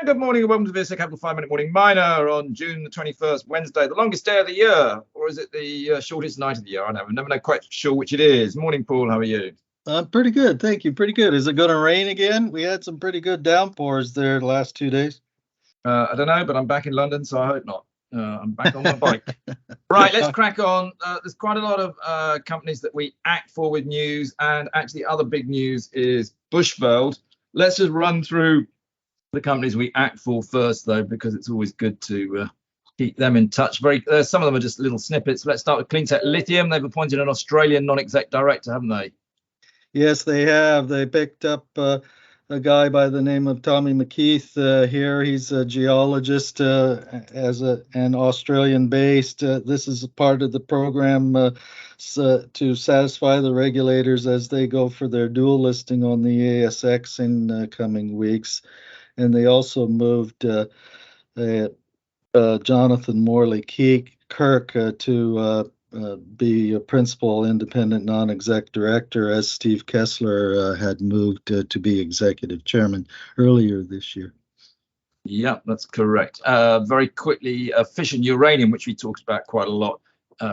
And good morning and welcome to the VSA Capital 5 Minute Morning Miner on June the 21st, Wednesday, the longest day of the year. Or is it the shortest night of the year? I never know quite sure which it is. Morning, Paul. How are you? Pretty good. Thank you. Pretty good. Is it going to rain again? We had some pretty good downpours there the last 2 days. I don't know, but I'm back in London, so I hope not. I'm back on my bike. Right, let's crack on. There's quite a lot of companies that we act for with news, and actually other big news is Bushveld. Let's just run through the companies we act for first, though, because it's always good to keep them in touch. Some of them are just little snippets. Let's start with Cleantech Lithium. They've appointed an Australian non-exec director, haven't they? Yes, they have. They picked up a guy by the name of Tommy McKeith here. He's a geologist and Australian-based. This is part of the program to satisfy the regulators as they go for their dual listing on the ASX in coming weeks. And they also moved Jonathan Morley-Kirk to be a principal independent non-exec director, as Steve Kessler had moved to be executive chairman earlier this year. Yeah, that's correct. Very quickly, fission uranium, which we talked about quite a lot.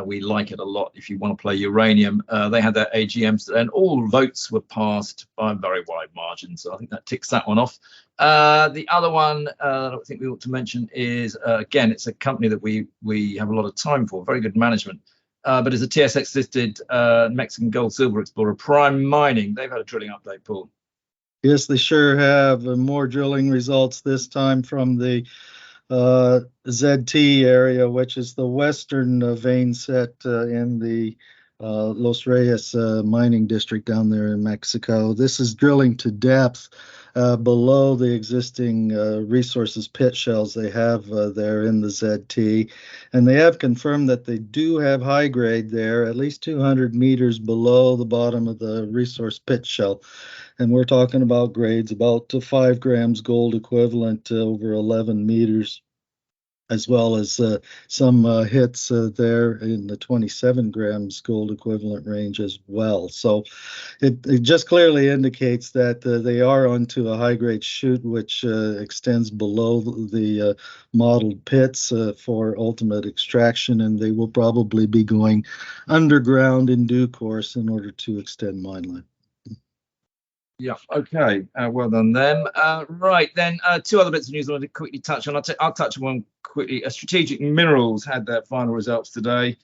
We like it a lot if you want to play uranium. They had their AGMs and all votes were passed by a very wide margin. So I think that ticks that one off. The other one I think we ought to mention is, again, it's a company that we have a lot of time for, very good management. But it's a TSX listed Mexican gold silver explorer, Prime Mining. They've had a drilling update, Paul. Yes, they sure have. More drilling results this time from the ZT area, which is the western vein set in the Los Reyes mining district down there in Mexico. This is drilling to depth below the existing resources pit shells they have there in the ZT. And they have confirmed that they do have high grade there, at least 200 meters below the bottom of the resource pit shell. And we're talking about grades about 5 grams gold equivalent over 11 meters, as well as some hits there in the 27 grams gold equivalent range as well. So it just clearly indicates that they are onto a high-grade chute, which extends below the modeled pits for ultimate extraction, and they will probably be going underground in due course in order to extend mine life. Yeah, okay. Well done them. Right, then two other bits of news I want to quickly touch on. I'll touch on one quickly. Strategic Minerals had their final results today.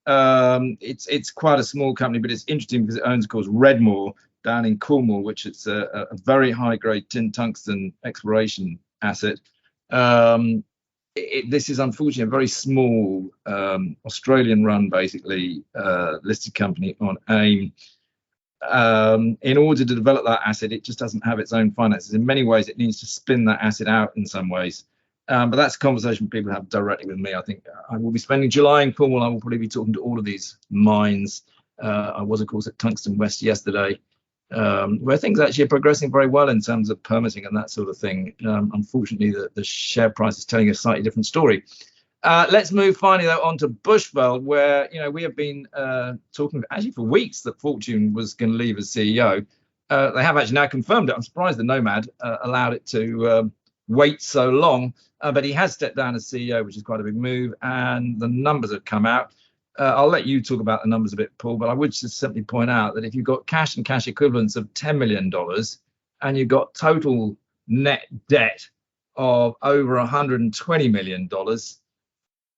It's quite a small company, but it's interesting because it owns, of course, Redmoor down in Cornwall, which is a very high-grade tin tungsten exploration asset. This is unfortunately a very small Australian-run, basically, listed company on AIM. In order to develop that asset, it just doesn't have its own finances. In many ways, it needs to spin that asset out in some ways. But that's a conversation people have directly with me. I think I will be spending July in Cornwall. I will probably be talking to all of these mines. I was, of course, at Tungsten West yesterday, where things actually are progressing very well in terms of permitting and that sort of thing. Unfortunately, the share price is telling a slightly different story. Let's move finally though on to Bushveld, where we have been talking actually for weeks that Fortune was going to leave as CEO. They have actually now confirmed it. I'm surprised the Nomad allowed it to wait so long, but he has stepped down as CEO, which is quite a big move, and the numbers have come out. I'll let you talk about the numbers a bit, Paul, but I would just simply point out that if you've got cash and cash equivalents of $10 million and you've got total net debt of over $120 million,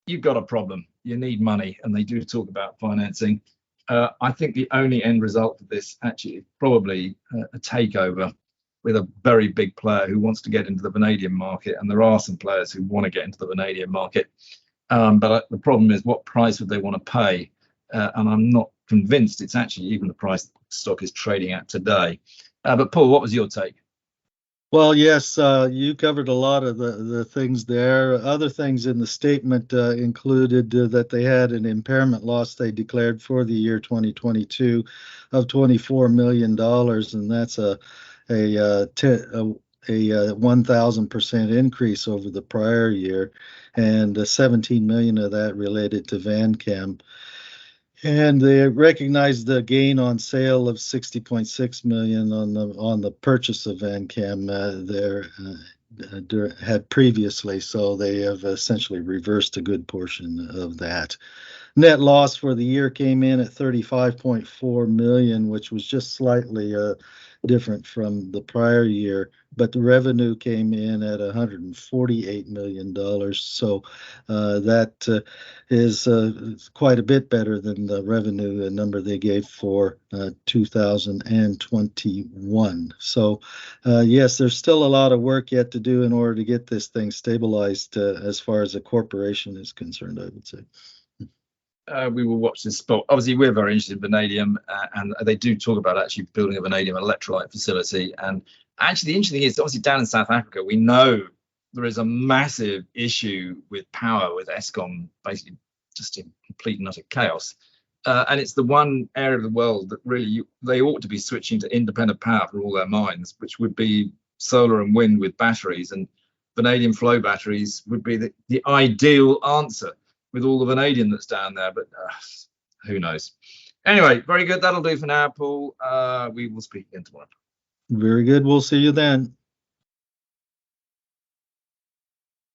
you've got a problem. You need money, and they do talk about financing. I think the only end result of this actually is probably a takeover with a very big player who wants to get into the vanadium market, and there are some players who want to get into the vanadium market. But the problem is, what price would they want to pay? And I'm not convinced it's actually even the price the stock is trading at today. But Paul, what was your take? Well, yes, you covered a lot of the things there. Other things in the statement included that they had an impairment loss they declared for the year 2022 of $24 million, and that's a 1,000% increase over the prior year, and 17 million of that related to Vanchem. And they recognized the gain on sale of 60.6 million on the purchase of Vanchem there had previously. So they have essentially reversed a good portion of that. Net loss for the year came in at 35.4 million, which was just slightly different from the prior year, but the revenue came in at $148 million. So that is quite a bit better than the revenue number they gave for 2021. So yes, there's still a lot of work yet to do in order to get this thing stabilized as far as the corporation is concerned, I would say. We will watch this spot. Obviously, we're very interested in vanadium, and they do talk about actually building a vanadium electrolyte facility. And actually, the interesting thing is, obviously, down in South Africa, we know there is a massive issue with power, with Eskom basically just in complete and utter chaos. And it's the one area of the world that really they ought to be switching to independent power for all their mines, which would be solar and wind with batteries. And vanadium flow batteries would be the ideal answer, with all the vanadium that's down there, but who knows. Anyway, very good. That'll do for now, Paul. We will speak again tomorrow. Very good. We'll see you then.